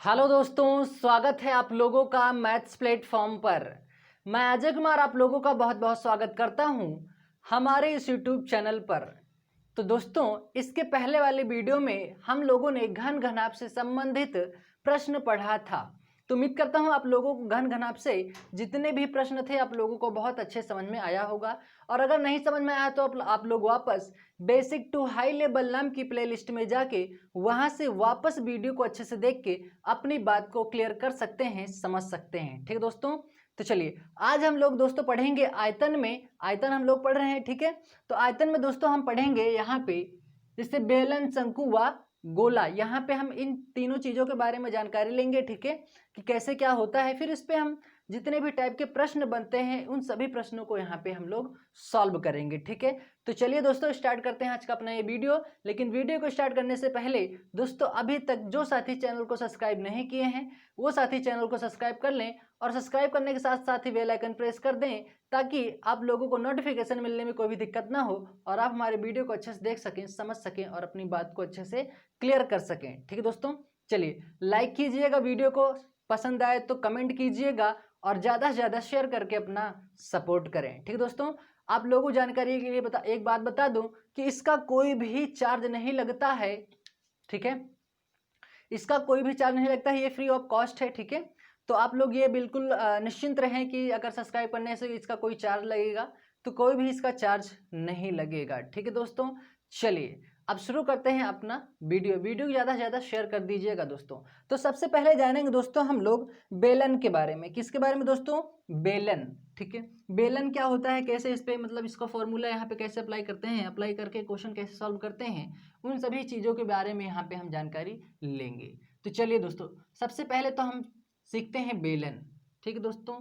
Hello दोस्तों, स्वागत है आप लोगों का मैथ्स प्लेटफॉर्म पर। मैं अजय कुमार आप लोगों का बहुत बहुत स्वागत करता हूं हमारे इस यूट्यूब चैनल पर। तो दोस्तों, इसके पहले वाले वीडियो में हम लोगों ने घन घनाभ से संबंधित प्रश्न पढ़ा था। तो उम्मीद करता हूं आप लोगों को घन घनाभ से जितने भी प्रश्न थे आप लोगों को बहुत अच्छे समझ में आया होगा। और अगर नहीं समझ में आया तो आप लोग वापस बेसिक टू हाई लेवल नाम की प्लेलिस्ट में जाके वहां से वापस वीडियो को अच्छे से देख के अपनी बात को क्लियर कर सकते हैं, समझ सकते हैं। ठीक है दोस्तों, तो चलिए आज हम लोग दोस्तों पढ़ेंगे आयतन में। आयतन हम लोग पढ़ रहे हैं, ठीक है। तो आयतन में दोस्तों हम पढ़ेंगे यहाँ पे जैसे बेलन, शंकु व गोला। यहाँ पे हम इन तीनों चीजों के बारे में जानकारी लेंगे, ठीक है, कि कैसे क्या होता है। फिर इस पे हम जितने भी टाइप के प्रश्न बनते हैं उन सभी प्रश्नों को यहाँ पे हम लोग सॉल्व करेंगे, ठीक है। तो चलिए दोस्तों स्टार्ट करते हैं आज का अपना ये वीडियो। लेकिन वीडियो को स्टार्ट करने से पहले दोस्तों अभी तक जो साथी चैनल को सब्सक्राइब नहीं किए हैं वो साथी चैनल को सब्सक्राइब कर लें और सब्सक्राइब करने के साथ साथ ही बेल आइकन प्रेस कर दें ताकि आप लोगों को नोटिफिकेशन मिलने में कोई भी दिक्कत ना हो और आप हमारे वीडियो को अच्छे से देख सकें, समझ सकें और अपनी बात को अच्छे से क्लियर कर सकें। ठीक है दोस्तों, चलिए लाइक कीजिएगा, वीडियो को पसंद आए तो कमेंट कीजिएगा और ज़्यादा से ज़्यादा शेयर करके अपना सपोर्ट करें। ठीक है दोस्तों, आप लोगों को जानकारी के लिए एक बात बता दूं कि इसका कोई भी चार्ज नहीं लगता है, ठीक है। इसका कोई भी चार्ज नहीं लगता है, ये फ्री ऑफ कॉस्ट है, ठीक है। तो आप लोग ये बिल्कुल निश्चिंत रहें कि अगर सब्सक्राइब करने से इसका कोई चार्ज लगेगा तो कोई भी इसका चार्ज नहीं लगेगा। ठीक है दोस्तों, चलिए अब शुरू करते हैं अपना वीडियो ज़्यादा से ज़्यादा शेयर कर दीजिएगा दोस्तों। तो सबसे पहले जानेंगे दोस्तों हम लोग बेलन के बारे में। किसके बारे में दोस्तों? बेलन, ठीक है। बेलन क्या होता है, कैसे इस पे मतलब इसका फॉर्मूला यहाँ पे कैसे अप्लाई करते हैं, अप्लाई करके क्वेश्चन कैसे सॉल्व करते हैं, उन सभी चीज़ों के बारे में यहाँ पे हम जानकारी लेंगे। तो चलिए दोस्तों सबसे पहले तो हम सीखते हैं बेलन, ठीक है दोस्तों।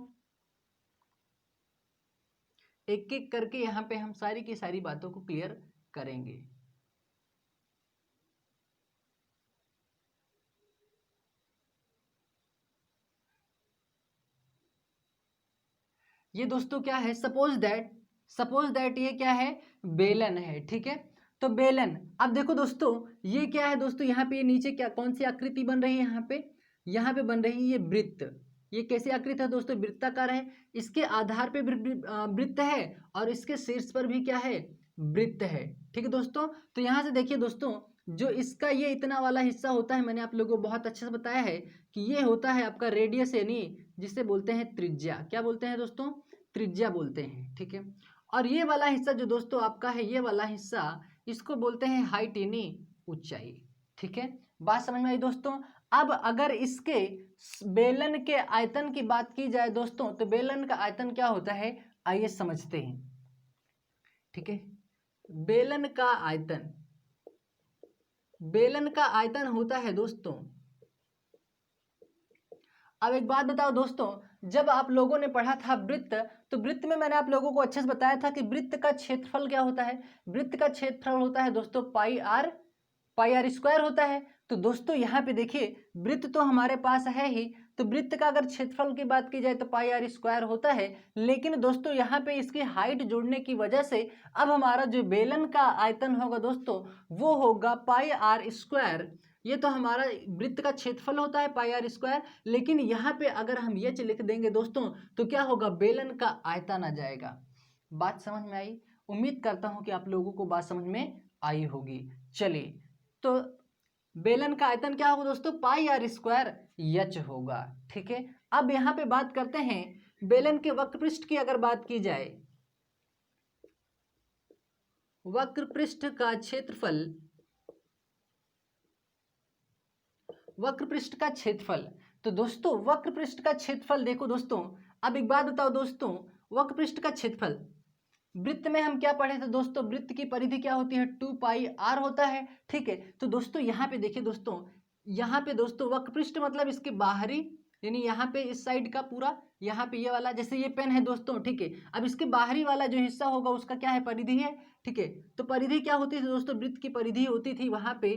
एक एक करके यहाँ पे हम सारी की सारी बातों को क्लियर करेंगे। ये दोस्तों क्या है, सपोज दैट ये क्या है, बेलन है, ठीक है। तो बेलन, अब देखो दोस्तों ये क्या है दोस्तों, यहाँ पे ये नीचे क्या कौन सी आकृति बन रही है, यहाँ पे बन रही है ये वृत्त। ये कैसी आकृति है दोस्तों? वृत्ताकार है। इसके आधार पे वृत्त है और इसके शीर्ष पर भी क्या है, वृत्त है, ठीक है दोस्तों। तो यहाँ से देखिए दोस्तों, जो इसका ये इतना वाला हिस्सा होता है, मैंने आप लोगों को बहुत अच्छे से बताया है कि ये होता है आपका रेडियस, यानी जिसे बोलते हैं त्रिज्या। क्या बोलते हैं दोस्तों? त्रिज्या बोलते हैं, ठीक है। और ये वाला हिस्सा जो दोस्तों आपका है, ये वाला हिस्सा इसको बोलते हैं हाइट यानी ऊंचाई, ठीक है। बात समझ में आई दोस्तों? अब अगर इसके बेलन के आयतन की बात की जाए दोस्तों, तो बेलन का आयतन क्या होता है आइए समझते हैं, ठीक है। बेलन का आयतन, बेलन का आयतन होता है दोस्तों, अब एक बात बताओ दोस्तों, जब आप लोगों ने पढ़ा था वृत्त, तो वृत्त में मैंने आप लोगों को अच्छे से बताया था कि वृत्त का क्षेत्रफल क्या होता है। वृत्त का क्षेत्रफल होता है दोस्तों पाई आर स्क्वायर होता है। तो दोस्तों यहाँ पे देखिए वृत्त तो हमारे पास है ही, तो वृत्त का अगर क्षेत्रफल की बात की जाए तो पाई आर स्क्वायर होता है। लेकिन दोस्तों यहाँ पे इसकी हाइट जोड़ने की वजह से अब हमारा जो बेलन का आयतन होगा दोस्तों वो होगा पाई आर स्क्वायर। ये तो हमारा वृत्त का क्षेत्रफल होता है पाई आर स्क्वायर, लेकिन यहाँ पे अगर हम ये लिख देंगे दोस्तों तो क्या होगा, बेलन का आयतन आ जाएगा। बात समझ में आई? उम्मीद करता हूँ कि आप लोगों को बात समझ में आई होगी। चलिए, तो बेलन का आयतन क्या होगा दोस्तों? पाई आर स्क्वायर एच होगा, ठीक है। अब यहाँ पे बात करते हैं बेलन के वक्रपृष्ठ की। अगर बात की जाए वक्रपृष्ठ का क्षेत्रफल, वक्रपृष्ठ का क्षेत्रफल, तो दोस्तों वक्रपृष्ठ का क्षेत्रफल देखो दोस्तों, अब एक बात बताओ दोस्तों, वक्रपृष्ठ का क्षेत्रफल, वृत्त में हम क्या पढ़े थे दोस्तों? वृत्त की परिधि क्या होती है? 2 पाई आर होता है, ठीक है। तो दोस्तों यहाँ पे देखिए दोस्तों, यहाँ पे दोस्तों वक्रपृष्ठ मतलब इसके बाहरी, यानी यहाँ पे इस साइड का पूरा, यहाँ पे ये वाला, जैसे ये पेन है दोस्तों, ठीक है। अब इसके बाहरी वाला जो हिस्सा होगा उसका क्या है, परिधि है, ठीक है। तो परिधि क्या होती थी दोस्तों? वृत्त की परिधि होती थी वहां पे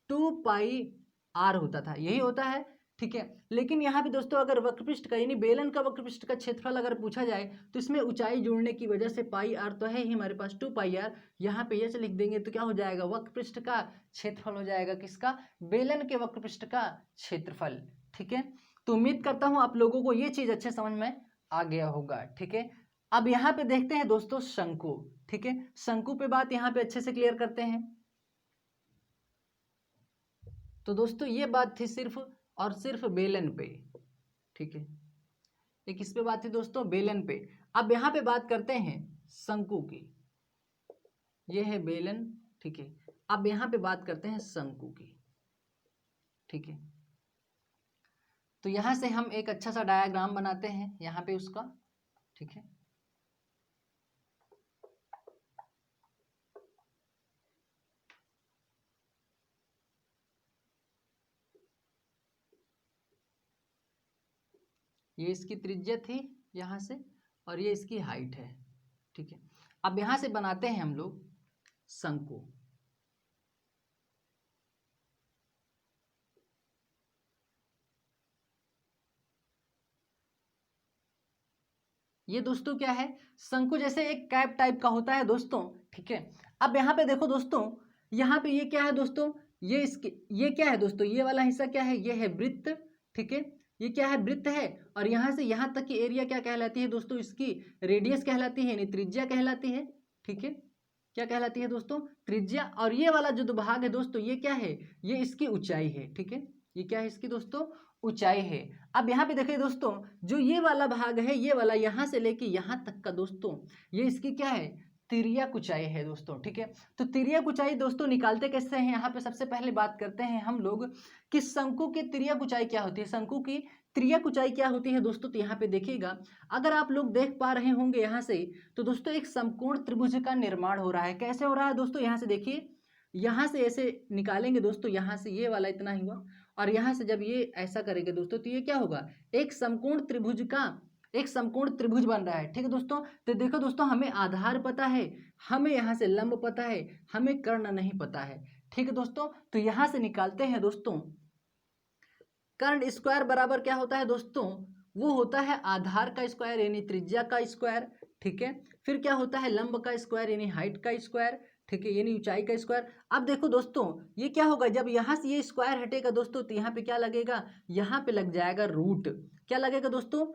2 पाई आर होता था, यही होता है, ठीक है। लेकिन यहाँ पे दोस्तों अगर वक्रपृष्ठ का यानी बेलन का वक्रपृष्ठ का क्षेत्रफल अगर पूछा जाए तो इसमें ऊंचाई जोड़ने की वजह से पाई आर तो है ही हमारे पास 2 पाई आर, यहाँ पे ये लिख देंगे तो क्या हो जाएगा, वक्रपृष्ठ का क्षेत्रफल हो जाएगा। किसका? बेलन के वक्रपृष्ठ का क्षेत्रफल, ठीक है। तो उम्मीद करता हूं आप लोगों को ये चीज अच्छे समझ में आ गया होगा, ठीक है। अब यहाँ पे देखते हैं दोस्तों शंकु, ठीक है। शंकु पे बात यहाँ पे अच्छे से क्लियर करते हैं। तो दोस्तों ये बात थी सिर्फ और सिर्फ बेलन पे, ठीक है। ये किस पे बात थी दोस्तों? बेलन पे। अब यहाँ पे बात करते हैं शंकु की। ये है बेलन, ठीक है। अब यहाँ पे बात करते हैं शंकु की, ठीक है। तो यहाँ से हम एक अच्छा सा डायग्राम बनाते हैं यहाँ पे उसका, ठीक है। ये इसकी त्रिज्या थी यहाँ से और ये इसकी हाइट है, ठीक है। अब यहाँ से बनाते हैं हम लोग शंकु। ये दोस्तों क्या है? शंकु जैसे एक कैप टाइप का होता है दोस्तों, ठीक है। अब यहाँ पे देखो दोस्तों, यहाँ पे ये क्या है दोस्तों? ये क्या है दोस्तों? ये वाला हिस्सा क्या है? ये है वृत्त, ठीक है। ये क्या है? वृत्त है। और यहाँ से यहाँ तक की एरिया क्या कहलाती है दोस्तों? इसकी रेडियस कहलाती है, यानी त्रिज्या कहलाती है, ठीक है। क्या कहलाती है दोस्तों? त्रिज्या। और ये वाला जो भाग है दोस्तों, ये क्या है? ये इसकी ऊंचाई है, ठीक है। ये क्या है? इसकी दोस्तों ऊंचाई है। अब यहाँ पे देखिए दोस्तों, जो ये वाला भाग है, ये वाला यहाँ से लेके यहाँ तक का दोस्तों, ये इसकी क्या है? तिर्यक ऊंचाई है दोस्तों, ठीक है। तो तिर्यक ऊंचाई दोस्तों निकालते कैसे हैं? यहाँ पे सबसे पहले बात करते हैं हम लोग कि शंकु की तिर्यक ऊंचाई क्या होती है। शंकु की तिर्यक ऊंचाई क्या होती है दोस्तों? तो यहाँ पे देखिएगा, अगर आप लोग देख पा रहे होंगे यहाँ से, तो दोस्तों एक समकोण त्रिभुज का निर्माण हो रहा है। कैसे हो रहा है दोस्तों? यहाँ से देखिए, यहाँ से ऐसे निकालेंगे दोस्तों, यहाँ से ये वाला इतना ही हुआ, और यहाँ से जब ये ऐसा करेंगे दोस्तों, तो ये क्या होगा? एक समकोण त्रिभुज बन रहा है, ठीक है दोस्तों। तो देखो दोस्तों, हमें आधार पता है, हमें यहाँ से लंब पता है, हमें कर्ण नहीं पता है, ठीक है दोस्तों। तो यहाँ से निकालते हैं दोस्तों, कर्ण स्क्वायर बराबर क्या होता है दोस्तों? वो होता है आधार का स्क्वायर यानी त्रिज्या का स्क्वायर, ठीक है। फिर क्या होता है? लंब का स्क्वायर यानी हाइट का स्क्वायर, ठीक है, यानी ऊंचाई का स्क्वायर। अब देखो दोस्तों, ये क्या होगा? जब यहाँ से ये स्क्वायर हटेगा दोस्तों, तो यहाँ पे क्या लगेगा? यहाँ पे लग जाएगा रूट। क्या लगेगा दोस्तों?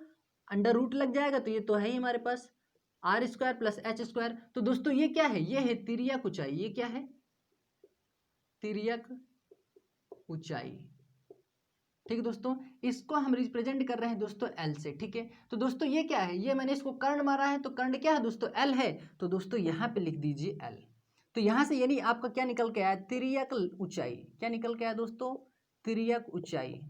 अंडर रूट लग जाएगा। तो ये तो है ही हमारे पास R square plus H square. तो दोस्तों ये क्या है? ये है तिर्यक ऊंचाई। ये क्या है? तिर्यक ऊंचाई, ठीक है दोस्तों। इसको हम रिप्रेजेंट कर रहे हैं दोस्तों एल से, ठीक है। तो दोस्तों ये क्या है? ये मैंने इसको कर्ण मारा है, तो कर्ण क्या है दोस्तों? एल है। तो दोस्तों यहाँ पे लिख दीजिए एल। तो यहाँ से यानी आपका क्या निकल के आया? तिर्यक ऊंचाई। क्या निकल के आया दोस्तों? तिर्यक ऊंचाई।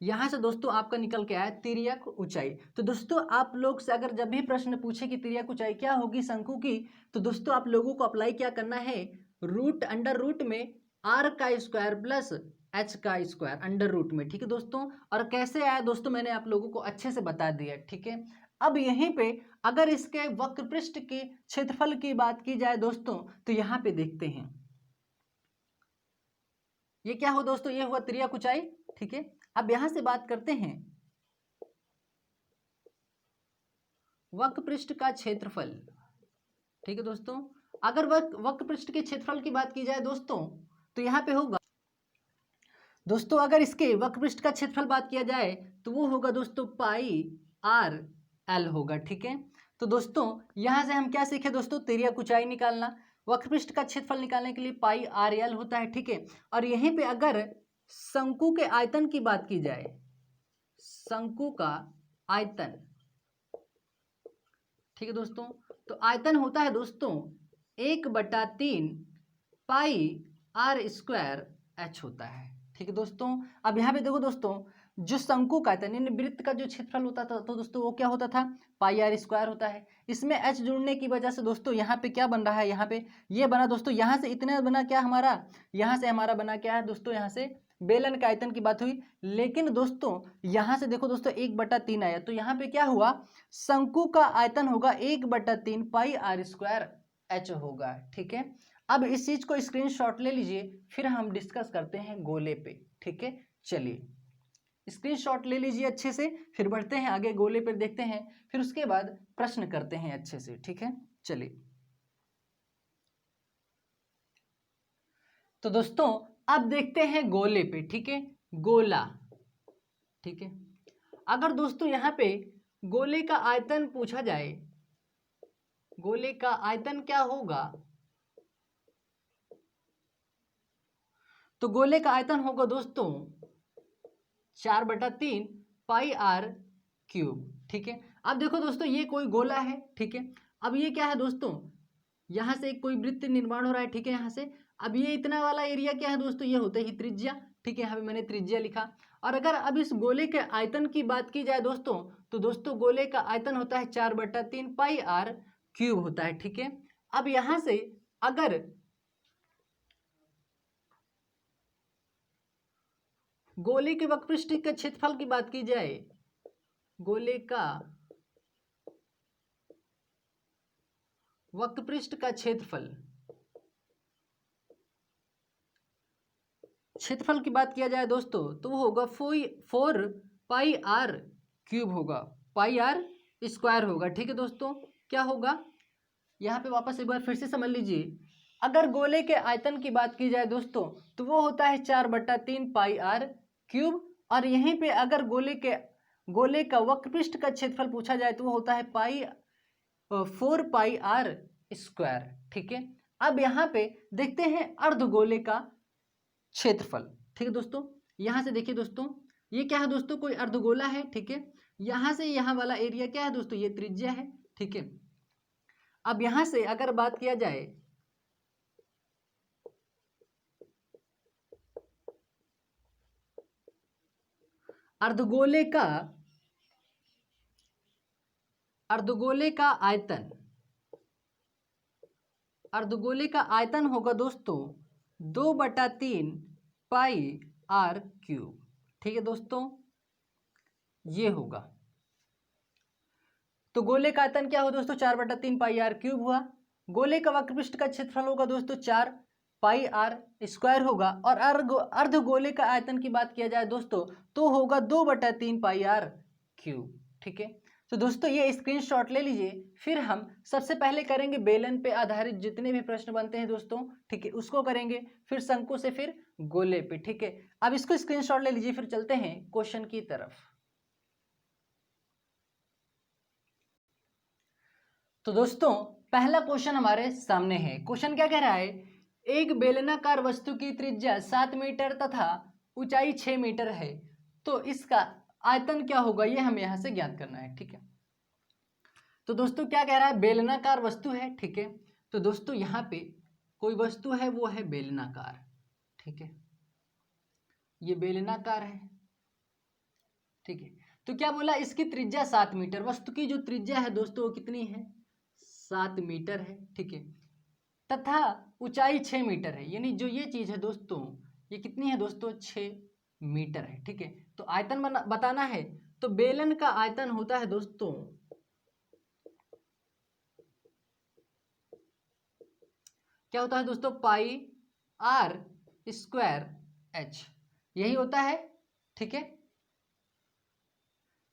यहाँ से दोस्तों आपका निकल के आया तिर्यक ऊंचाई। तो दोस्तों आप लोग से अगर जब भी प्रश्न पूछे कि तिर्यक ऊंचाई क्या होगी शंकु की, तो दोस्तों आप लोगों को अप्लाई क्या करना है? रूट, अंडर रूट में आर का स्क्वायर प्लस एच का स्क्वायर अंडर रूट में, ठीक है दोस्तों। और कैसे आया दोस्तों, मैंने आप लोगों को अच्छे से बता दिया, ठीक है। अब यहीं पे अगर इसके वक्र पृष्ठ के क्षेत्रफल की बात की जाए दोस्तों, तो यहाँ पे देखते हैं, ये क्या हो दोस्तों? ये हुआ तिर्यक ऊंचाई, ठीक है। अब यहां से बात करते हैं वक्र पृष्ठ का क्षेत्रफल, ठीक है दोस्तों। अगर वक्र पृष्ठ के क्षेत्रफल की बात की जाए दोस्तों, तो यहाँ पे होगा दोस्तों, अगर इसके वक्र पृष्ठ का क्षेत्रफल बात किया जाए, तो वो होगा दोस्तों पाई आर एल होगा, ठीक है। तो दोस्तों यहाँ से हम क्या सीखे दोस्तों? तिर्यक ऊंचाई निकालना। वक्र पृष्ठ का क्षेत्रफल निकालने के लिए पाई आर एल होता है, ठीक है। और यहीं पे अगर शंकु के आयतन की बात की जाए, शंकु का आयतन, ठीक है दोस्तों, तो आयतन होता है दोस्तों 1/3 पाई आर स्क्वायर एच होता है, ठीक है दोस्तों। अब यहाँ पे देखो दोस्तों, जो शंकु का आयतन यानी वृत्त का जो क्षेत्रफल होता था, तो दोस्तों वो क्या होता था? पाई आर स्क्वायर होता है। इसमें एच जुड़ने की वजह से दोस्तों यहाँ पे क्या बन रहा है? यहाँ पे ये बना दोस्तों, यहाँ से इतना बना क्या हमारा? यहाँ से हमारा बना क्या है दोस्तों? यहाँ से बेलन के आयतन की बात हुई। लेकिन दोस्तों यहाँ से देखो दोस्तों 1/3 आया, तो यहाँ पे क्या हुआ? शंकु का आयतन होगा 1/3 पाई आर स्क्वायर एच होगा, ठीक है। अब इस चीज को स्क्रीनशॉट ले लीजिए, फिर हम डिस्कस करते हैं गोले पे, ठीक है। चलिए स्क्रीनशॉट ले लीजिए अच्छे से, फिर बढ़ते हैं आगे, गोले पर देखते हैं, फिर उसके बाद प्रश्न करते हैं अच्छे से, ठीक है। चलिए तो दोस्तों अब देखते हैं गोले पे, ठीक है, गोला, ठीक है। अगर दोस्तों यहाँ पे गोले का आयतन पूछा जाए, गोले का आयतन क्या होगा, तो गोले का आयतन होगा दोस्तों 4/3 पाई आर क्यूब, ठीक है। अब देखो दोस्तों ये कोई गोला है, ठीक है। अब ये क्या है दोस्तों, यहाँ से कोई वृत्त निर्माण हो रहा है, ठीक है, यहाँ से। अब ये इतना वाला एरिया क्या है दोस्तों, ये होता ही त्रिज्या, ठीक है, यहाँ पे मैंने त्रिज्या लिखा। और अगर अब इस गोले के आयतन की बात की जाए दोस्तों, तो दोस्तों गोले का आयतन होता है 4/3 पाई आर क्यूब होता है, ठीक है। अब यहाँ से अगर गोले के वक्रपृष्ठ के क्षेत्रफल की बात की जाए, गोले का वक्रपृष्ठ का क्षेत्रफल की बात किया जाए दोस्तों, तो वो होगा 4 पाई आर क्यूब होगा, पाई आर स्क्वायर होगा, ठीक है दोस्तों। क्या होगा, यहाँ पे वापस एक बार फिर से समझ लीजिए, अगर गोले के आयतन की बात की जाए दोस्तों, तो वो होता है 4/3 पाई आर क्यूब। और यहीं पे अगर गोले का वक्रपृष्ठ का क्षेत्रफल पूछा जाए, तो वो होता है 4 पाई आर स्क्वायर, ठीक है। अब यहाँ पे देखते हैं अर्धगोले का क्षेत्रफल, ठीक है दोस्तों। यहाँ से देखिए दोस्तों, ये क्या है दोस्तों, कोई अर्धगोला है, ठीक है। यहाँ से यहाँ वाला एरिया क्या है दोस्तों, ये त्रिज्या है, ठीक है। अब यहाँ से अगर बात किया जाए, अर्धगोले का आयतन, अर्धगोले का आयतन होगा दोस्तों 2/3 पाई आर क्यूब, ठीक है दोस्तों, ये होगा। तो गोले का आयतन क्या हो दोस्तों, 4/3 पाई आर क्यूब हुआ। गोले का वक्रपृष्ठ का क्षेत्रफल होगा दोस्तों 4 पाई आर स्क्वायर होगा। और अर्धगोले का आयतन की बात किया जाए दोस्तों, तो होगा 2/3 पाई आर क्यूब, ठीक है। तो दोस्तों ये स्क्रीनशॉट ले लीजिए। फिर हम सबसे पहले करेंगे बेलन पे आधारित जितने भी प्रश्न बनते हैं दोस्तों, ठीक है, उसको करेंगे। फिर शंकु से, फिर गोले पे, ठीक है। अब इसको स्क्रीनशॉट ले लीजिए, फिर चलते हैं क्वेश्चन की तरफ। तो दोस्तों पहला क्वेश्चन हमारे सामने है। क्वेश्चन क्या कह रहा है, एक बेलनाकार वस्तु की त्रिज्या 7 मीटर तथा ऊंचाई 6 मीटर है, तो इसका आयतन क्या होगा, ये हमें यहां से ज्ञात करना है, ठीक है। तो दोस्तों क्या कह रहा है, बेलनाकार वस्तु है, ठीक है। तो दोस्तों यहाँ पे कोई वस्तु है, वो है बेलनाकार, ठीक है, ये बेलनाकार है, ठीक है। तो क्या बोला, इसकी त्रिज्या 7 मीटर, वस्तु की जो त्रिज्या है दोस्तों वो कितनी है, 7 मीटर है, ठीक है। तथा ऊंचाई 6 मीटर है, यानी जो ये चीज है दोस्तों, ये कितनी है दोस्तों, 6 मीटर है, ठीक है। तो आयतन बताना है, तो बेलन का आयतन होता है दोस्तों, क्या होता है दोस्तों, पाई आर स्क्वायर एच, यही होता है, ठीक है।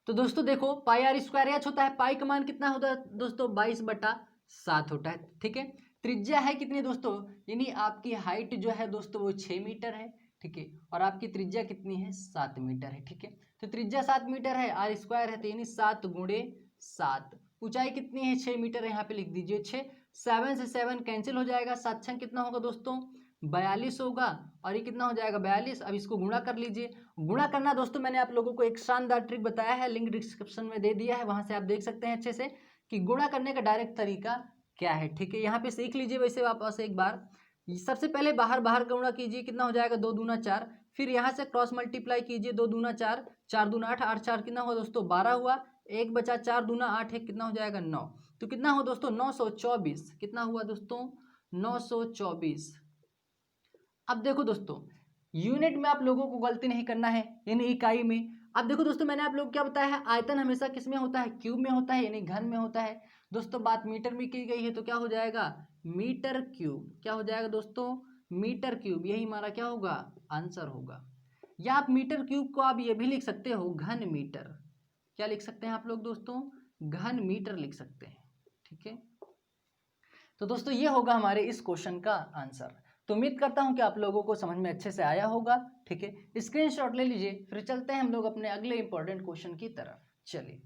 तो दोस्तों देखो, पाई आर स्क्वायर एच होता है, पाई का मान कितना होता है दोस्तों, 22/7 होता है, ठीक है। त्रिज्या है कितनी दोस्तों, यानी आपकी हाइट जो है दोस्तों वो 6 मीटर है, ठीक है। और आपकी त्रिज्या कितनी है, 7 मीटर है, ठीक है। तो त्रिज्या 7 मीटर है, आर स्क्वायर है, तो यानी 7 × 7। ऊंचाई कितनी है, 6 मीटर है, यहाँ पे लिख दीजिए 6। 7 से 7 कैंसिल हो जाएगा, 7 छंग कितना होगा दोस्तों, 42 होगा। और ये कितना हो जाएगा, 42। अब इसको गुणा कर लीजिए। गुणा करना दोस्तों मैंने आप लोगों को एक शानदार ट्रिक बताया है, लिंक डिस्क्रिप्शन में दे दिया है, वहां से आप देख सकते हैं अच्छे से कि गुणा करने का डायरेक्ट तरीका क्या है, ठीक है। यहाँ पे सीख लीजिए वैसे वापस एक बार। सबसे पहले बाहर बाहर का गुणा कीजिए, कितना हो जाएगा, 2 दूना 4। फिर यहाँ से क्रॉस मल्टीप्लाई कीजिए, 2 दूना 4, 4 दूना 8, 8 4 कितना हुआ दोस्तों, 12 हुआ। 1 बचा, 4 दूना 8 है, कितना हो जाएगा, 9। तो कितना हुआ दोस्तों, 924। कितना हुआ दोस्तों, 924। अब देखो दोस्तों, यूनिट में आप लोगों को गलती नहीं करना है, यानी इकाई में। अब देखो दोस्तों, मैंने आप लोगों को क्या बताया है, आयतन हमेशा किस में होता है, क्यूब में होता है, यानी घन में होता है। दोस्तों बात मीटर में की गई है, तो क्या हो जाएगा, मीटर क्यूब। क्या हो जाएगा दोस्तों, मीटर क्यूब, यही हमारा क्या होगा, आंसर होगा। या आप मीटर क्यूब को आप ये भी लिख सकते हो, घन मीटर। क्या लिख सकते हैं आप लोग दोस्तों, घन मीटर लिख सकते हैं, ठीक है। तो दोस्तों ये होगा हमारे इस क्वेश्चन का आंसर। तो उम्मीद करता हूं कि आप लोगों को समझ में अच्छे से आया होगा। ठीक है, स्क्रीनशॉट ले लीजिए, फिर चलते हैं हम लोग अपने अगले इंपॉर्टेंट क्वेश्चन की तरफ। चलिए,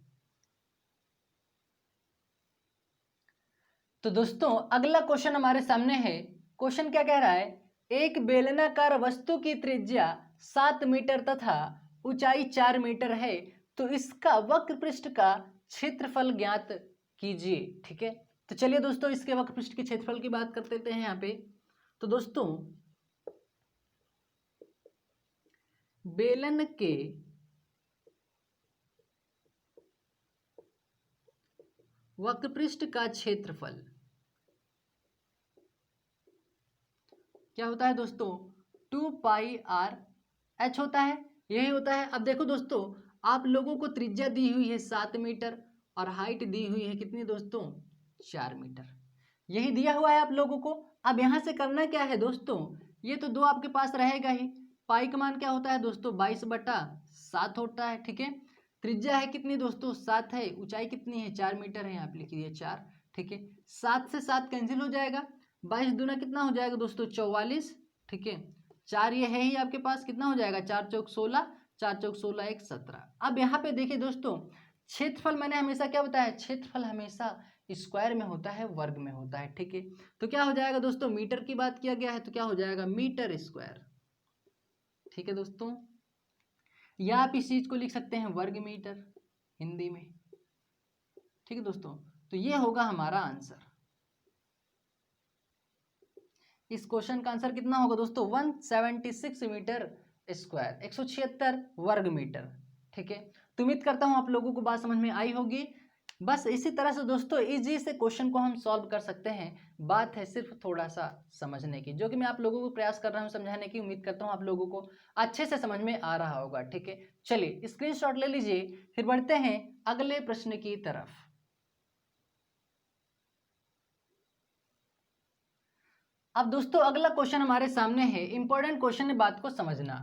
तो दोस्तों अगला क्वेश्चन हमारे सामने है। क्वेश्चन क्या कह रहा है, एक बेलनाकार वस्तु की त्रिज्या 7 मीटर तथा ऊंचाई 4 मीटर है, तो इसका वक्र पृष्ठ का क्षेत्रफल ज्ञात कीजिए। ठीक है, तो चलिए दोस्तों इसके वक्र पृष्ठ के क्षेत्रफल की बात कर लेते हैं यहाँ पे। तो दोस्तों बेलन के वक्र पृष्ठ का क्षेत्रफल क्या होता है दोस्तों, 2πr/h होता है, यही होता है। अब देखो दोस्तों, आप लोगों को त्रिज्या दी हुई है 7 मीटर और हाइट दी हुई है कितनी दोस्तों, 4 मीटर, यही दिया हुआ है आप लोगों को। अब यहाँ से करना क्या है दोस्तों, ये तो 2 आपके पास रहेगा ही। पाई का मान क्या होता है दोस्तों, 22/7 होता है। ठीक है, त्रिज्या है कितनी दोस्तों, 7 है, ऊंचाई कितनी है, 4 मीटर है, यहाँ पे लिख दिए 4। ठीक है, 7 से 7 कैंसिल हो जाएगा, 22 दूना कितना हो जाएगा दोस्तों, 44। ठीक है, 4 ये है ही आपके पास, कितना हो जाएगा, 4 चौक 16, 4 चौक 16 1 17। अब यहाँ पे देखिए दोस्तों, क्षेत्रफल मैंने हमेशा क्या बताया, क्षेत्रफल हमेशा स्क्वायर में होता है, वर्ग में होता है। ठीक है, तो क्या हो जाएगा दोस्तों, मीटर की बात किया गया है तो क्या हो जाएगा, मीटर स्क्वायर। ठीक है दोस्तों, या आप इस चीज को लिख सकते हैं वर्ग मीटर हिंदी में। ठीक है दोस्तों, तो ये होगा हमारा आंसर। इस क्वेश्चन का आंसर कितना होगा दोस्तों, 176 मीटर स्क्वायर, 176 वर्ग मीटर। ठीक है, तो उम्मीद करता हूं आप लोगों को बात समझ में आई होगी। बस इसी तरह से दोस्तों इजी से क्वेश्चन को हम सॉल्व कर सकते हैं, बात है सिर्फ थोड़ा सा समझने की, जो कि मैं आप लोगों को प्रयास कर रहा हूं समझाने की। उम्मीद करता हूं आप लोगों को अच्छे से समझ में आ रहा होगा। ठीक है, चलिए स्क्रीनशॉट ले लीजिए, फिर बढ़ते हैं अगले प्रश्न की तरफ। अब दोस्तों अगला क्वेश्चन हमारे सामने है, इंपॉर्टेंट क्वेश्चन है, बात को समझना।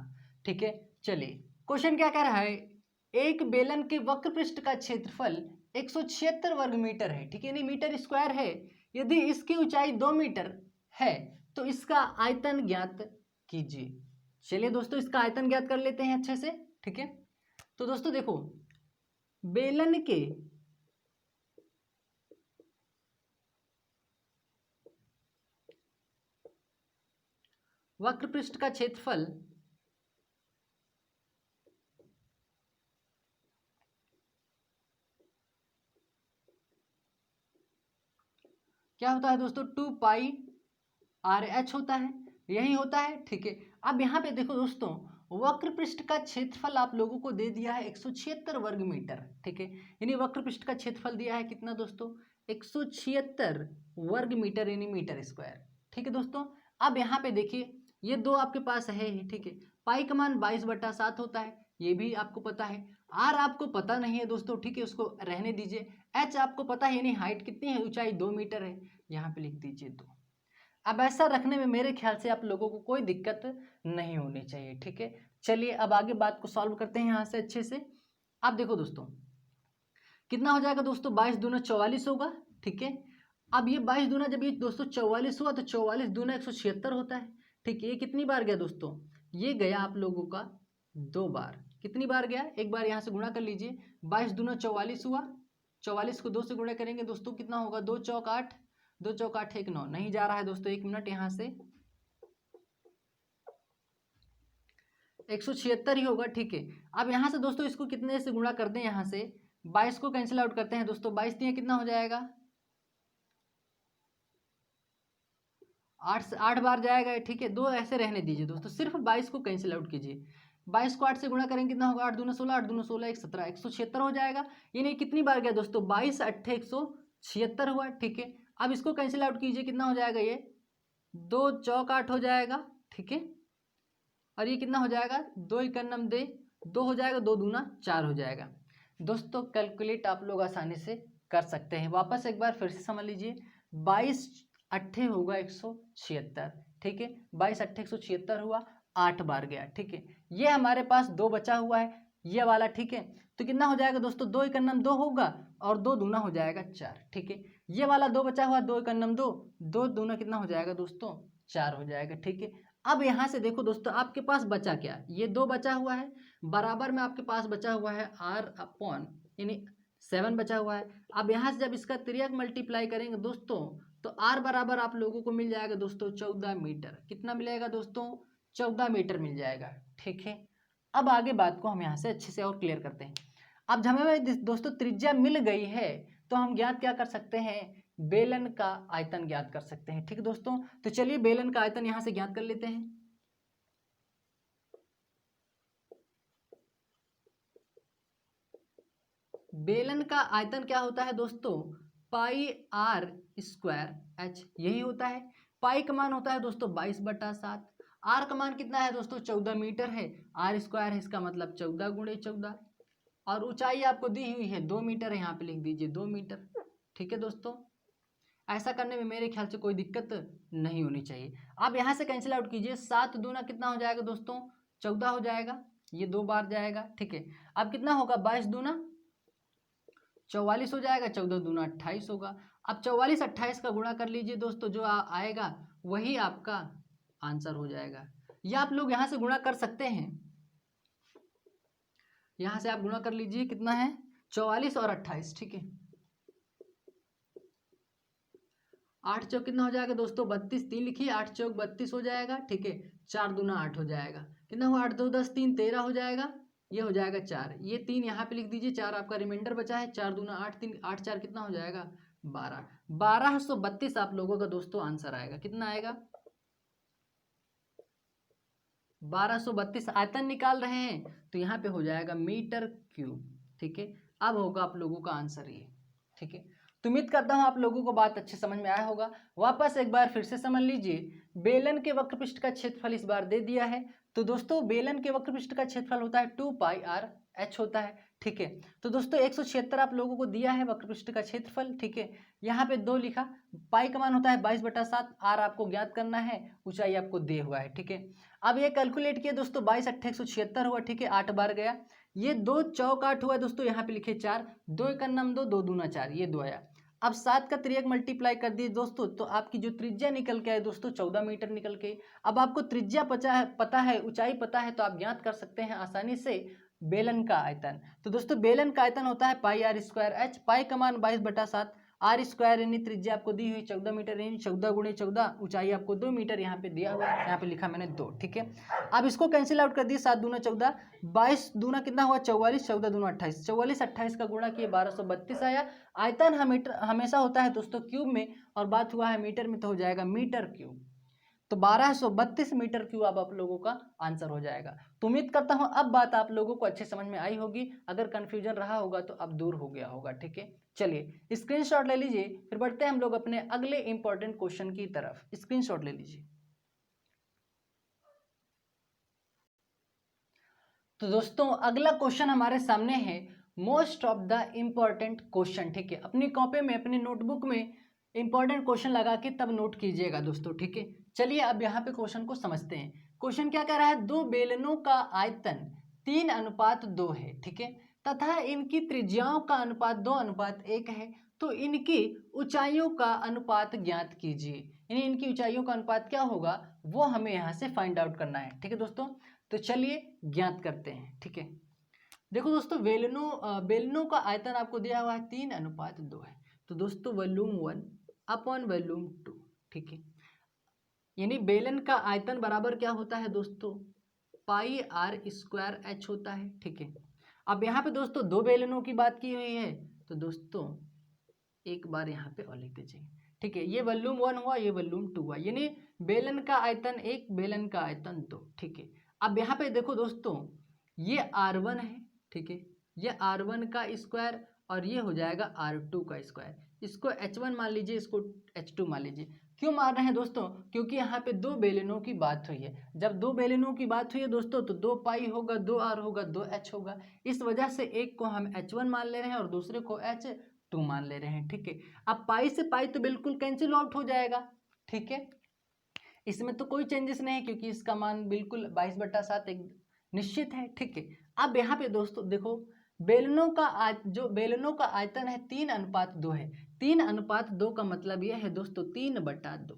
ठीक है, चलिए क्वेश्चन क्या कह रहा है, एक बेलन के वक्र पृष्ठ का क्षेत्रफल 176 वर्ग मीटर है। ठीक है, यानी मीटर स्क्वायर है। यदि इसकी ऊंचाई 2 मीटर है तो इसका आयतन ज्ञात कीजिए। चलिए दोस्तों इसका आयतन ज्ञात कर लेते हैं अच्छे से। ठीक है, तो दोस्तों देखो, बेलन के वक्र पृष्ठ का क्षेत्रफल क्या होता है दोस्तों, 2πr/h होता है, यही होता है। ठीक है, अब यहाँ पे देखो दोस्तों, वक्र पृष्ठ का क्षेत्रफल आप लोगों को दे दिया है 176 वर्ग मीटर। ठीक है, यानी वक्र पृष्ठ का क्षेत्रफल दिया है कितना दोस्तों, 176 वर्ग मीटर यानी मीटर स्क्वायर। ठीक है दोस्तों, अब यहाँ पे देखिए ये 2 आपके पास है ही। ठीक है, पाई का मान 22/7 होता है, ये भी आपको पता है। आर आपको पता नहीं है दोस्तों, ठीक है, उसको रहने दीजिए। एच आपको पता है, यानी हाइट कितनी है, ऊंचाई 2 मीटर है, यहाँ पे लिख दीजिए 2। अब ऐसा रखने में मेरे ख्याल से आप लोगों को कोई दिक्कत नहीं होनी चाहिए। ठीक है, चलिए अब आगे बात को सॉल्व करते हैं यहाँ से अच्छे से। अब देखो दोस्तों कितना हो जाएगा दोस्तों, 22 दूना 44 होगा। ठीक है, अब ये 22 दूना जब ये दोस्तों 44 हुआ तो 44 दूना 176 होता है। ठीक है, ये कितनी बार गया दोस्तों, ये गया आप लोगों का 2 बार। कितनी बार गया, एक बार यहाँ से गुणा कर लीजिए, 22 दूना 44 हुआ, 44 को 2 से गुणा करेंगे दोस्तों कितना होगा, 2 चौक 8, 2 चौक 8 1 9, नहीं जा रहा है दोस्तों, 1 मिनट, यहाँ से 176 ही होगा। ठीक है, अब यहाँ से दोस्तों इसको कितने से गुणा कर दें, यहाँ से 22 को कैंसिल आउट करते हैं दोस्तों, 22 दिए कितना हो जाएगा, 8 बार जाएगा। ठीक है, 2 ऐसे रहने दीजिए दोस्तों, सिर्फ 22 को कैंसिल आउट कीजिए। 22 को 8 से गुणा करेंगे कितना होगा, 8 दूना 16, 8 दूना 16 1 17, 176 हो जाएगा। यानी कितनी बार गया दोस्तों, 22 8 176 हुआ। ठीक है, अब इसको कैंसिल आउट कीजिए, कितना हो जाएगा, ये 2 चौक 8 हो जाएगा। ठीक है, और ये कितना हो जाएगा, 2 इक्यानम दे 2 हो जाएगा, 2 दूना 4 हो जाएगा। दोस्तों कैलकुलेट आप लोग आसानी से कर सकते हैं। वापस एक बार फिर से समझ लीजिए, 22 अट्ठे होगा 176। ठीक है, 22 अट्ठे 176 हुआ, 8 बार गया। ठीक है, ये हमारे पास 2 बचा हुआ है, ये वाला। ठीक है, तो कितना हो जाएगा दोस्तों, 2 इक्यानम 2 होगा और 2 दूना हो जाएगा 4। ठीक है, ये वाला 2 बचा हुआ, 2 इक्यानम 2, 2 दूना कितना हो जाएगा दोस्तों 4 हो जाएगा। ठीक है, अब यहाँ से देखो दोस्तों आपके पास बचा क्या, ये 2 बचा हुआ है, बराबर में आपके पास बचा हुआ है r अपॉन यानी 7 बचा हुआ है। अब यहाँ से जब इसका तिर्यक मल्टीप्लाई करेंगे दोस्तों तो r बराबर आप लोगों को मिल जाएगा दोस्तों 14 मीटर। कितना मिलेगा दोस्तों, 14 मीटर मिल जाएगा। ठीक है, अब आगे बात को हम यहाँ से अच्छे से और क्लियर करते हैं। अब जब हमें दोस्तों त्रिज्या मिल गई है तो हम ज्ञात क्या कर सकते हैं, बेलन का आयतन ज्ञात कर सकते हैं। ठीक है दोस्तों, तो चलिए बेलन का आयतन यहां से ज्ञात कर लेते हैं। बेलन का आयतन क्या होता है दोस्तों, पाई आर स्क्वायर एच, यही होता है। पाई का मान होता है दोस्तों 22/7, आर का मान कितना है दोस्तों 14 मीटर है, आर स्क्वायर है इसका मतलब 14 गुणे 14, और ऊंचाई आपको दी हुई है 2 मीटर है, यहाँ पे लिख दीजिए 2 मीटर। ठीक है दोस्तों, ऐसा करने में मेरे ख्याल से कोई दिक्कत नहीं होनी चाहिए। आप यहाँ से कैंसिल आउट कीजिए, 7 दूना कितना हो जाएगा दोस्तों 14 हो जाएगा, ये 2 बार जाएगा। ठीक है, अब कितना होगा 22 दूना 44 हो जाएगा, 14 दूना 28 होगा। अब 44 28 का गुणा कर लीजिए दोस्तों, जो आएगा वही आपका आंसर हो जाएगा। या आप लोग यहाँ से गुणा कर सकते हैं, यहाँ से आप गुणा कर लीजिए, कितना है 44 और 28। ठीक है, 8 चौक कितना हो जाएगा दोस्तों 32, 3 लिखिए, 8 चौक 32 हो जाएगा। ठीक है, 4 दूना 8 हो जाएगा, कितना हुआ 8 2 10 3 13 हो जाएगा, ये हो जाएगा 4, ये 3 यहाँ पे लिख दीजिए, 4 आपका रिमाइंडर बचा है, 4 दूना 8 3 8 4 कितना हो जाएगा 12, 1232 आप लोगों का दोस्तों आंसर आएगा। कितना आएगा 1232। आयतन निकाल रहे हैं तो यहाँ पे हो जाएगा मीटर क्यूब। ठीक है, अब होगा आप लोगों का आंसर ये। ठीक है, तो उम्मीद करता हूँ आप लोगों को बात अच्छे समझ में आया होगा। वापस एक बार फिर से समझ लीजिए, बेलन के वक्रपृष्ठ का क्षेत्रफल इस बार दे दिया है। तो दोस्तों बेलन के वक्रपृष्ठ का क्षेत्रफल होता है 2πr/h होता है। ठीक है, तो दोस्तों 176 आप लोगों को दिया है वक्रपृष्ठ का क्षेत्रफल। ठीक है, यहाँ पे 2 लिखा, पाई का मान होता है 22/7, आर आपको ज्ञात करना है, ऊंचाई आपको दे हुआ है। ठीक है, अब ये कैलकुलेट किया दोस्तों 22 8 176 हुआ। ठीक है, 8 बार गया, ये 2 चौक 8 हुआ दोस्तों, यहाँ पे लिखे 4, 2 1 नम 2, 2 दूना 4, ये 2 आया। अब 7 का त्रियक मल्टीप्लाई कर दिए दोस्तों, तो आपकी जो त्रिज्या निकल के आए दोस्तों 14 मीटर निकल के। अब आपको त्रिज्या पता है, ऊंचाई पता है, तो आप ज्ञात कर सकते हैं आसानी से बेलन का आयतन। तो दोस्तों बेलन का आयतन होता है पाई आर स्क्वायर एच, पाई का मान 22/7, आर स्क्वायर यानी त्रिज्या आपको दी हुई 14 मीटर यानी 14 गुणे 14, ऊंचाई आपको 2 मीटर यहाँ पे दिया हुआ है, यहाँ पे लिखा मैंने 2। ठीक है, अब इसको कैंसिल आउट कर दिए, 7 दूना 14, 22 दूना कितना हुआ 44, 14 दूना 28, 44 28 का गुणा किए 1232 आया। आयतन हमेशा होता है दोस्तों क्यूब में, और बात हुआ है मीटर में, तो हो जाएगा मीटर क्यूब। तो 1232 मीटर क्यूब आप लोगों का आंसर हो जाएगा। तो उम्मीद करता हूं अब बात आप लोगों को अच्छे समझ में आई होगी, अगर कंफ्यूजन रहा होगा तो अब दूर हो गया होगा। ठीक है, चलिए स्क्रीनशॉट ले लीजिए, फिर बढ़ते हैं हम लोग अपने अगले इंपॉर्टेंट क्वेश्चन की तरफ। स्क्रीनशॉट ले लीजिए। तो दोस्तों अगला क्वेश्चन हमारे सामने है most of the important question. ठीक है, अपनी कॉपी में अपनी नोटबुक में इंपॉर्टेंट क्वेश्चन लगा के तब नोट कीजिएगा दोस्तों। ठीक है, चलिए अब यहाँ पे क्वेश्चन को समझते हैं। क्वेश्चन क्या कह रहा है, 2 बेलनों का आयतन 3:2 है। ठीक है, तथा इनकी त्रिज्याओं का अनुपात 2:1 है, तो इनकी ऊंचाइयों का अनुपात ज्ञात कीजिए। यानी इनकी ऊंचाइयों का अनुपात क्या होगा वो हमें यहाँ से फाइंड आउट करना है। ठीक है दोस्तों, तो चलिए ज्ञात करते हैं। ठीक है, देखो दोस्तों बेलनों का आयतन आपको दिया हुआ है 3:2 है। तो दोस्तों वॉल्यूम 1 अपॉन वॉल्यूम 2। ठीक है, यानी बेलन का आयतन बराबर क्या होता है दोस्तों, पाई आर स्क्वायर एच होता है। ठीक है, अब यहाँ पे दोस्तों 2 बेलनों की बात की हुई है, तो दोस्तों एक बार यहाँ पे और लिख दीजिए। ठीक है, ये वॉल्यूम 1 हुआ, ये वॉल्यूम 2 हुआ, यानी बेलन का आयतन 1, बेलन का आयतन 2। ठीक है, अब यहाँ पे देखो दोस्तों ये R1 है। ठीक है, ये R1 का स्क्वायर और ये हो जाएगा R2 का स्क्वायर। इसको H1 मान लीजिए, इसको H2 मान लीजिए। क्यों मान रहे हैं दोस्तों, क्योंकि यहाँ पे 2 बेलनों की बात हुई है। जब 2 बेलनों की बात हुई है दोस्तों तो 2 पाई होगा, 2 R होगा, 2 H होगा। इस वजह से एक को हम H1 मान ले रहे हैं और दूसरे को H2 मान ले रहे हैं। ठीक है, अब पाई से पाई तो बिल्कुल कैंसिल आउट हो जाएगा। ठीक है, इसमें तो कोई चेंजेस नहीं है क्योंकि इसका मान बिल्कुल 22/7 एक निश्चित है। ठीक है, अब यहाँ पे दोस्तों देखो जो बेलनों का आयतन है 3:2 है। 3:2 का मतलब यह है दोस्तों 3/2।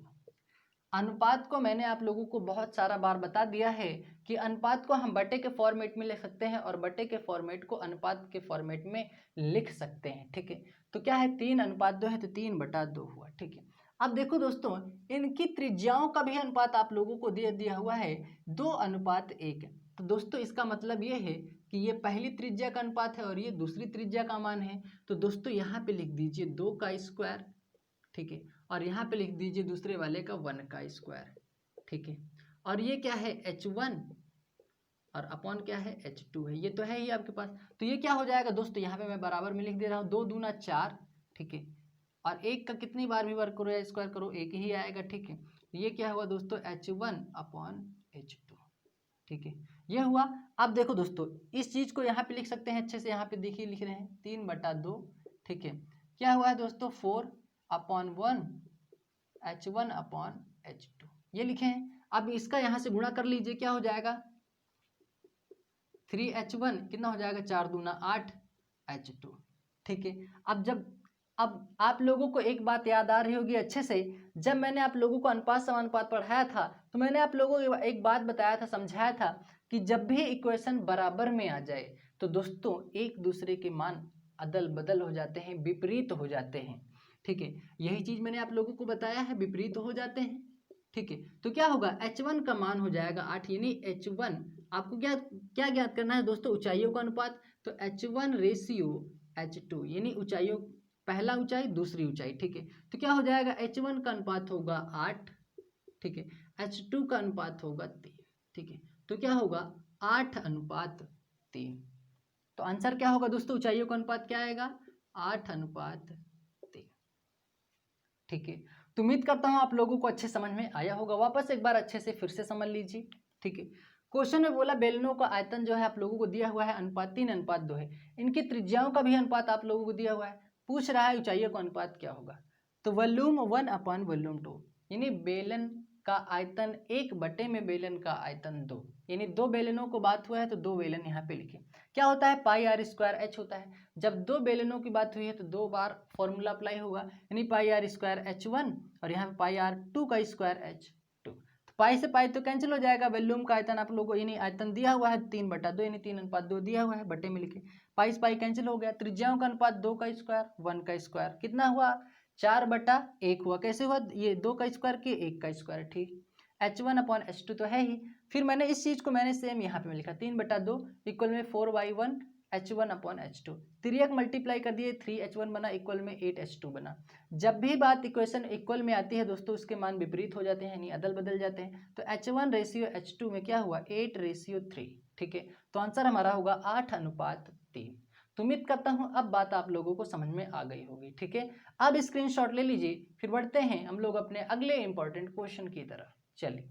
अनुपात को मैंने आप लोगों को बहुत सारा बार बता दिया है कि अनुपात को हम बटे के फॉर्मेट में लिख सकते हैं और बटे के फॉर्मेट को अनुपात के फॉर्मेट में लिख सकते हैं। ठीक है, तो क्या है 3:2 है, तो 3/2 हुआ। ठीक है, अब देखो दोस्तों, इनकी त्रिज्याओं का भी अनुपात आप लोगों को दे दिया हुआ है 2:1। तो दोस्तों इसका मतलब ये है कि ये पहली त्रिज्या का अनुपात है और ये दूसरी त्रिज्या का मान है। तो दोस्तों यहाँ पे लिख दीजिए 2 का स्क्वायर। ठीक है, और यहाँ पे लिख दीजिए दूसरे वाले का 1 का स्क्वायर। ठीक है, और ये क्या है h1 और अपॉन क्या है h2 है, ये तो है ही आपके पास। तो ये क्या हो जाएगा दोस्तों, यहाँ पे मैं बराबर में लिख दे रहा हूँ 2 दूना 4। ठीक है, और एक का कितनी बार भी वर्क करो या स्क्वायर करो एक ही आएगा। ठीक है, ये क्या हुआ दोस्तों h1 अपॉन h2। ठीक है, ये हुआ। अब देखो दोस्तों, इस चीज को यहाँ पे लिख सकते हैं अच्छे से, यहाँ पे देखिए लिख रहे हैं 3/2। ठीक है, क्या हुआ है दोस्तों 4/1 h1 अपॉन h2, ये लिखे हैं। अब इसका यहाँ से गुणा कर लीजिए, क्या हो जाएगा 3h1 कितना हो जाएगा 4 दूना 8 h2। ठीक है, अब आप लोगों को एक बात याद आ रही होगी अच्छे से, जब मैंने आप लोगों को अनुपात समानुपात पढ़ाया था तो मैंने आप लोगों को एक बात बताया था, समझाया था कि जब भी इक्वेशन बराबर में आ जाए तो दोस्तों एक दूसरे के मान अदल बदल हो जाते हैं, विपरीत हो जाते हैं। ठीक है, यही चीज मैंने आप लोगों को बताया है, विपरीत हो जाते हैं। ठीक है, तो क्या होगा h1 का मान हो जाएगा 8, यानी h1 आपको क्या ज्ञात करना है दोस्तों, ऊंचाइयों का अनुपात। तो h1 रेशियो h2 यानी ऊंचाइयों, पहला ऊंचाई दूसरी ऊंचाई। ठीक है, तो क्या हो जाएगा h1 का अनुपात होगा 8। ठीक है, h2 का अनुपात होगा 3। ठीक है, तो क्या होगा 8:3। तो आंसर क्या होगा दोस्तों, ऊंचाइयों का अनुपात क्या आएगा 8:3। ठीक है, तो उम्मीद करता हूं आप लोगों को अच्छे समझ में आया होगा। वापस एक बार अच्छे से फिर से समझ लीजिए। ठीक है, क्वेश्चन में बोला बेलनों का आयतन जो है आप लोगों को दिया हुआ है अनुपात 3:2 है, इनकी त्रिज्याओं का भी अनुपात आप लोगों को दिया हुआ है। पूछ रहा है ऊंचाइयों का अनुपात क्या होगा, तो वॉल्यूम 1/वॉल्यूम 2, यानी बेलन का आयतन 1 में बेलन का आयतन 2, यानी 2 बेलनों को बात हुआ है तो 2 बेलन यहाँ पे लिखे। क्या होता है πr² होता है, जब 2 बेलनों की बात हुई है तो 2 बार फॉर्मूला अप्लाई होगा, यानी πr² h1 और यहाँ पे πr2 का स्क्वायर h2। तो पाई से पाई तो कैंसिल हो जाएगा, वॉल्यूम का आयतन आप लोगों को यानी आयतन दिया हुआ है 3/2 यानी 3:2 दिया हुआ है, बटे में लिखे, पाई से पाई कैंसिल हो गया। त्रिज्याओं का अनुपात 2 का स्क्वायर 1 का स्क्वायर कितना हुआ 4/1 हुआ। कैसे हुआ, ये 2 का स्क्वायर के 1 का स्क्वायर। ठीक, h1 अपॉन h2 तो है ही। फिर मैंने इस चीज को मैंने सेम यहाँ पे लिखा 3/2 इक्वल में 4/1 h1 अपॉन h2, 3 मल्टीप्लाई कर दिए 3h1 बना इक्वल में 8h2 बना। जब भी बात इक्वेशन इक्वल में आती है दोस्तों उसके मान विपरीत हो जाते हैं, यानी अदल बदल जाते हैं। तो h1 रेशियो h2 में क्या हुआ 8:3। ठीक है, तो आंसर हमारा होगा 8:3। तो उम्मीद करता हूं अब बात आप लोगों को समझ में आ गई होगी। ठीक है, अब स्क्रीनशॉट ले लीजिए, फिर बढ़ते हैं हम लोग अपने अगले इंपॉर्टेंट क्वेश्चन की तरफ। चलिए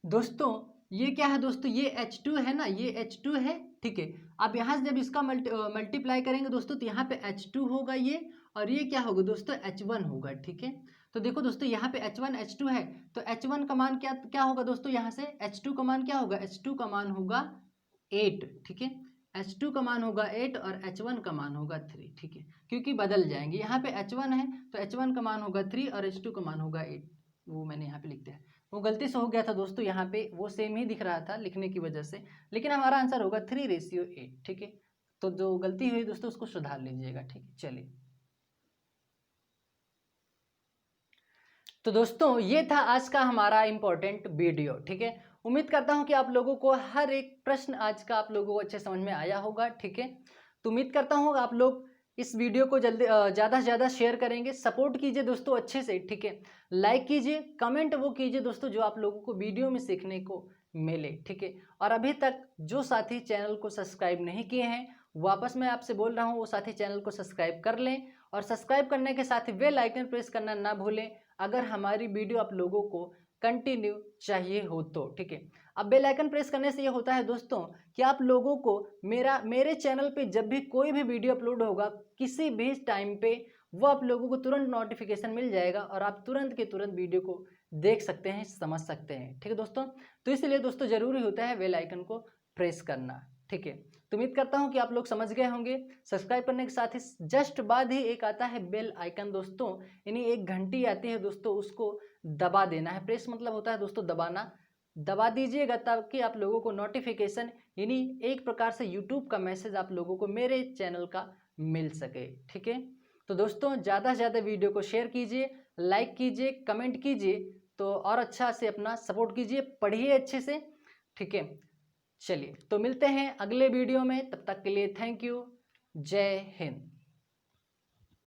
दोस्तों, ये क्या है दोस्तों, ये H2 है ना, ये H2 है। ठीक है, अब यहाँ से जब इसका मल्टीप्लाई करेंगे दोस्तों तो यहाँ पे H2 होगा ये, और ये क्या होगा दोस्तों H1 होगा। ठीक है, तो देखो दोस्तों यहाँ पे H1 H2 है, तो H1 का मान क्या क्या होगा दोस्तों, यहाँ से H2 का मान क्या होगा, H2 का मान होगा 8। ठीक है, H2 का मान होगा 8 और H1 का मान होगा 3। ठीक है, क्योंकि बदल जाएंगे, यहाँ पे H1 है तो H1 का मान होगा 3 और H2 का मान होगा 8। वो मैंने यहाँ पे लिख दिया, वो गलती से हो गया था दोस्तों, यहाँ पे वो सेम ही दिख रहा था लिखने की वजह से, लेकिन हमारा आंसर होगा 3:8। ठीक है, तो जो गलती हुई दोस्तों उसको सुधार लीजिएगा। ठीक है, चलिए तो दोस्तों ये था आज का हमारा इंपॉर्टेंट वीडियो। ठीक है, उम्मीद करता हूं कि आप लोगों को हर एक प्रश्न आज का आप लोगों को अच्छे समझ में आया होगा। ठीक है, तो उम्मीद करता हूं आप लोग इस वीडियो को जल्दी ज़्यादा से ज़्यादा शेयर करेंगे, सपोर्ट कीजिए दोस्तों अच्छे से। ठीक है, लाइक कीजिए, कमेंट वो कीजिए दोस्तों जो आप लोगों को वीडियो में सीखने को मिले। ठीक है, और अभी तक जो साथी चैनल को सब्सक्राइब नहीं किए हैं, वापस मैं आपसे बोल रहा हूँ वो साथी चैनल को सब्सक्राइब कर लें, और सब्सक्राइब करने के साथ ही बेल आइकन प्रेस करना ना भूलें अगर हमारी वीडियो आप लोगों को कंटिन्यू चाहिए हो तो। ठीक है, अब बेल आइकन प्रेस करने से ये होता है दोस्तों कि आप लोगों को मेरे चैनल पे जब भी कोई भी वीडियो अपलोड होगा किसी भी टाइम पे, वो आप लोगों को तुरंत नोटिफिकेशन मिल जाएगा और आप तुरंत के तुरंत वीडियो को देख सकते हैं, समझ सकते हैं। ठीक है दोस्तों, तो इसलिए दोस्तों ज़रूरी होता है बेल आइकन को प्रेस करना। ठीक है, तो उम्मीद करता हूं कि आप लोग समझ गए होंगे। सब्सक्राइब करने के साथ ही जस्ट बाद ही एक आता है बेल आइकन दोस्तों, यानी एक घंटी आती है दोस्तों, उसको दबा देना है। प्रेस मतलब होता है दोस्तों दबाना, दबा दीजिएगा ताकि आप लोगों को नोटिफिकेशन यानी एक प्रकार से यूट्यूब का मैसेज आप लोगों को मेरे चैनल का मिल सके। ठीक है, तो दोस्तों ज़्यादा से ज़्यादा वीडियो को शेयर कीजिए, लाइक कीजिए, कमेंट कीजिए, तो और अच्छा से अपना सपोर्ट कीजिए, पढ़िए अच्छे से। ठीक है, चलिए तो मिलते हैं अगले वीडियो में, तब तक के लिए थैंक यू, जय हिंद।